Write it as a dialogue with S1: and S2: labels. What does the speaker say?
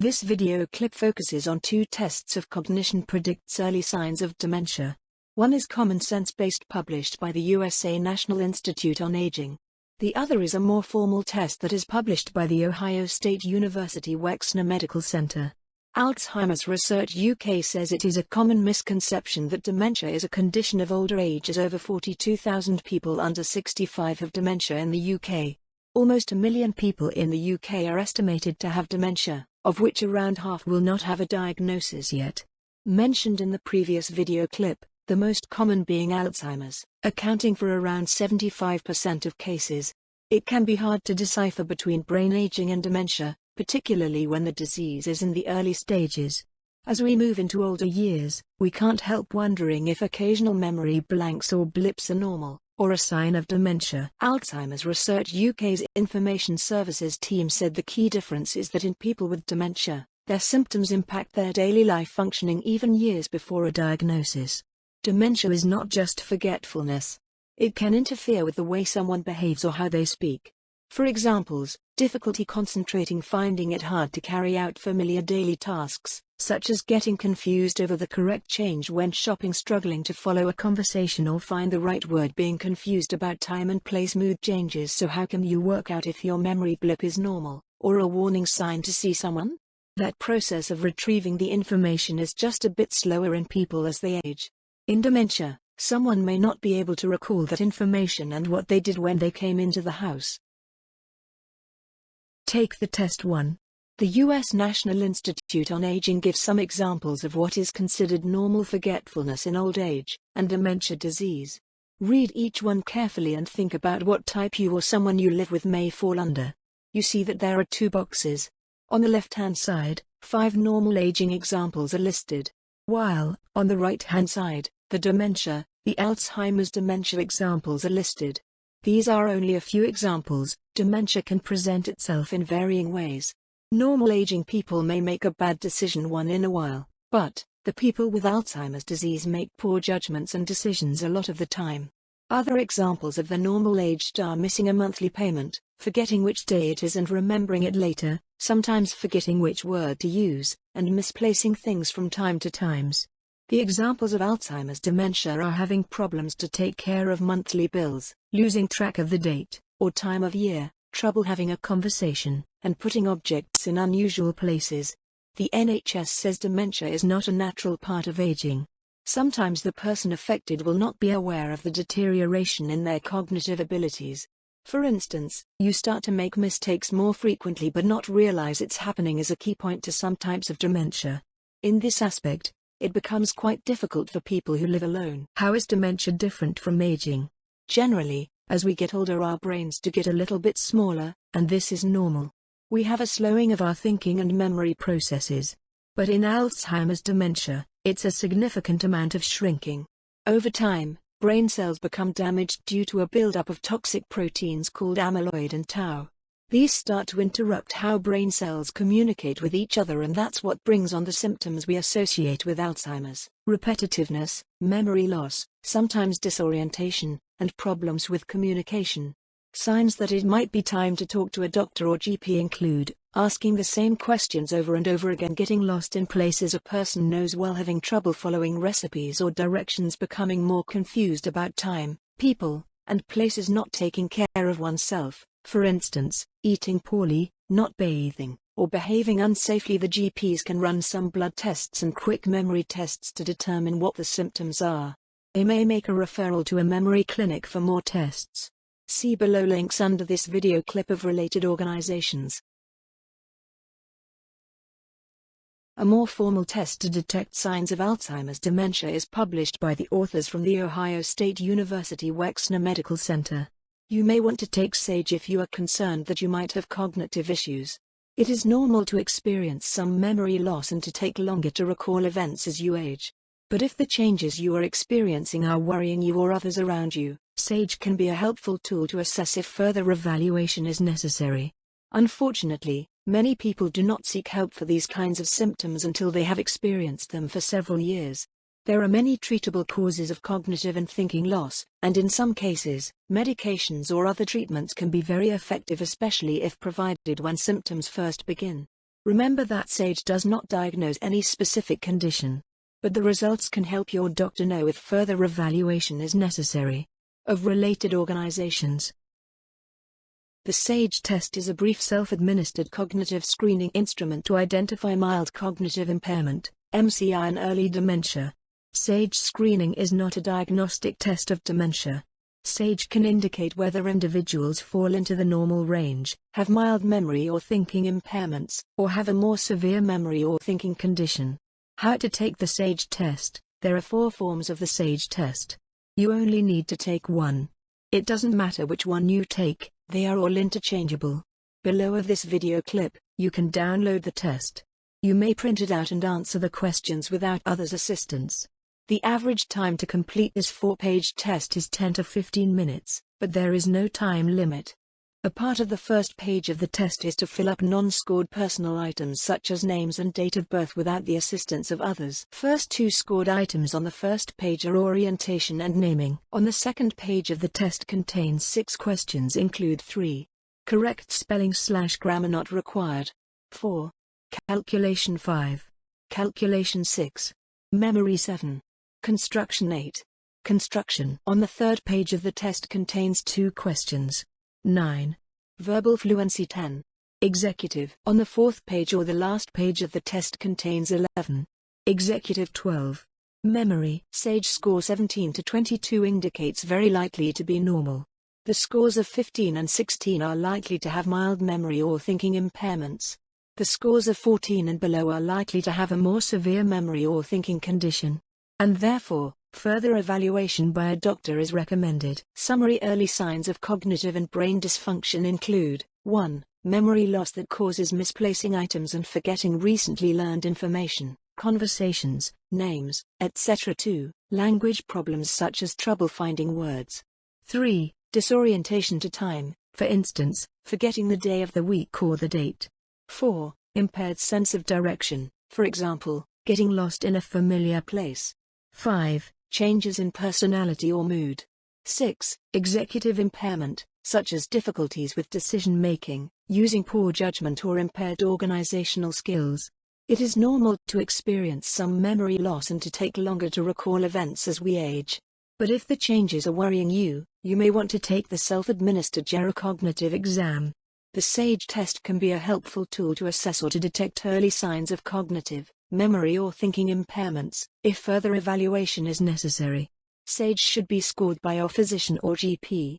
S1: This video clip focuses on 2 tests of cognition predicts early signs of dementia. One is common sense-based, published by the USA National Institute on Aging. The other is a more formal test that is published by the Ohio State University Wexner Medical Center. Alzheimer's Research UK says it is a common misconception that dementia is a condition of older age, as over 42,000 people under 65 have dementia in the UK. Almost 1 million people in the UK are estimated to have dementia, of which around half will not have a diagnosis yet. Mentioned in the previous video clip, the most common being Alzheimer's, accounting for around 75% of cases. It can be hard to decipher between brain aging and dementia, particularly when the disease is in the early stages. As we move into older years, we can't help wondering if occasional memory blanks or blips are normal, or a sign of dementia. Alzheimer's Research UK's Information Services team said the key difference is that in people with dementia, their symptoms impact their daily life functioning even years before a diagnosis. Dementia is not just forgetfulness. It can interfere with the way someone behaves or how they speak. For examples, difficulty concentrating, finding it hard to carry out familiar daily tasks, such as getting confused over the correct change when shopping, struggling to follow a conversation or find the right word, being confused about time and place, mood changes. So how can you work out if your memory blip is normal, or a warning sign to see someone? That process of retrieving the information is just a bit slower in people as they age. In dementia, someone may not be able to recall that information and what they did when they came into the house. Take the test 1. The U.S. National Institute on Aging gives some examples of what is considered normal forgetfulness in old age and dementia disease. Read each one carefully and think about what type you or someone you live with may fall under. You see that there are 2 boxes. On the left-hand side, 5 normal aging examples are listed, while, on the right-hand side, the dementia, the Alzheimer's dementia examples are listed. These are only a few examples. Dementia can present itself in varying ways. Normal aging people may make a bad decision once in a while, but the people with Alzheimer's disease make poor judgments and decisions a lot of the time. Other examples of the normal aged are missing a monthly payment, forgetting which day it is and remembering it later, sometimes forgetting which word to use, and misplacing things from time to time. The examples of Alzheimer's dementia are having problems to take care of monthly bills, losing track of the date or time of year, trouble having a conversation, and putting objects in unusual places. The NHS says dementia is not a natural part of aging. Sometimes the person affected will not be aware of the deterioration in their cognitive abilities. For instance, you start to make mistakes more frequently but not realize it's happening is a key point to some types of dementia. In this aspect, it becomes quite difficult for people who live alone. How is dementia different from aging? Generally, as we get older, our brains do get a little bit smaller, and this is normal. We have a slowing of our thinking and memory processes. But in Alzheimer's dementia, it's a significant amount of shrinking. Over time, brain cells become damaged due to a buildup of toxic proteins called amyloid and tau. These start to interrupt how brain cells communicate with each other, and that's what brings on the symptoms we associate with Alzheimer's: repetitiveness, memory loss, sometimes disorientation, and problems with communication. Signs that it might be time to talk to a doctor or GP include asking the same questions over and over again, getting lost in places a person knows well, having trouble following recipes or directions, becoming more confused about time, people, and places, not taking care of oneself, for instance, eating poorly, not bathing, or behaving unsafely. The GPs can run some blood tests and quick memory tests to determine what the symptoms are. They may make a referral to a memory clinic for more tests. See below links under this video clip of related organizations. A more formal test to detect signs of Alzheimer's dementia is published by the authors from the Ohio State University Wexner Medical Center. You may want to take SAGE if you are concerned that you might have cognitive issues. It is normal to experience some memory loss and to take longer to recall events as you age. But if the changes you are experiencing are worrying you or others around you, SAGE can be a helpful tool to assess if further evaluation is necessary. Unfortunately, many people do not seek help for these kinds of symptoms until they have experienced them for several years. There are many treatable causes of cognitive and thinking loss, and in some cases, medications or other treatments can be very effective, especially if provided when symptoms first begin. Remember that SAGE does not diagnose any specific condition, but the results can help your doctor know if further evaluation is necessary. Of related organizations. The SAGE test is a brief self-administered cognitive screening instrument to identify mild cognitive impairment, MCI, and early dementia. SAGE screening is not a diagnostic test of dementia. SAGE can indicate whether individuals fall into the normal range, have mild memory or thinking impairments, or have a more severe memory or thinking condition. How to take the SAGE test? There are 4 forms of the SAGE test. You only need to take one. It doesn't matter which one you take, they are all interchangeable. Below of this video clip, you can download the test. You may print it out and answer the questions without others' assistance. The average time to complete this 4-page test is 10 to 15 minutes, but there is no time limit. A part of the first page of the test is to fill up non-scored personal items such as names and date of birth without the assistance of others. First 2 scored items on the first page are orientation and naming. On the second page of the test contains 6 questions, include 3. Correct spelling/grammar not required. 4. Calculation 5. Calculation 6. Memory 7. Construction 8. Construction. On the third page of the test contains 2 questions. 9. Verbal fluency 10. Executive. On the 4th page or the last page of the test contains 11. Executive 12. Memory. SAGE score 17 to 22 indicates very likely to be normal. The scores of 15 and 16 are likely to have mild memory or thinking impairments. The scores of 14 and below are likely to have a more severe memory or thinking condition, and therefore, further evaluation by a doctor is recommended. Summary: early signs of cognitive and brain dysfunction include 1. Memory loss that causes misplacing items and forgetting recently learned information, conversations, names, etc. 2. Language problems such as trouble finding words. 3. Disorientation to time, for instance, forgetting the day of the week or the date. 4. Impaired sense of direction, for example, getting lost in a familiar place. 5. Changes in personality or mood. 6. Executive impairment, such as difficulties with decision-making, using poor judgment or impaired organizational skills. It is normal to experience some memory loss and to take longer to recall events as we age. But if the changes are worrying you, you may want to take the self-administered Gerocognitive exam. The SAGE test can be a helpful tool to assess or to detect early signs of cognitive, memory or thinking impairments, if further evaluation is necessary. SAGE should be scored by your physician or GP.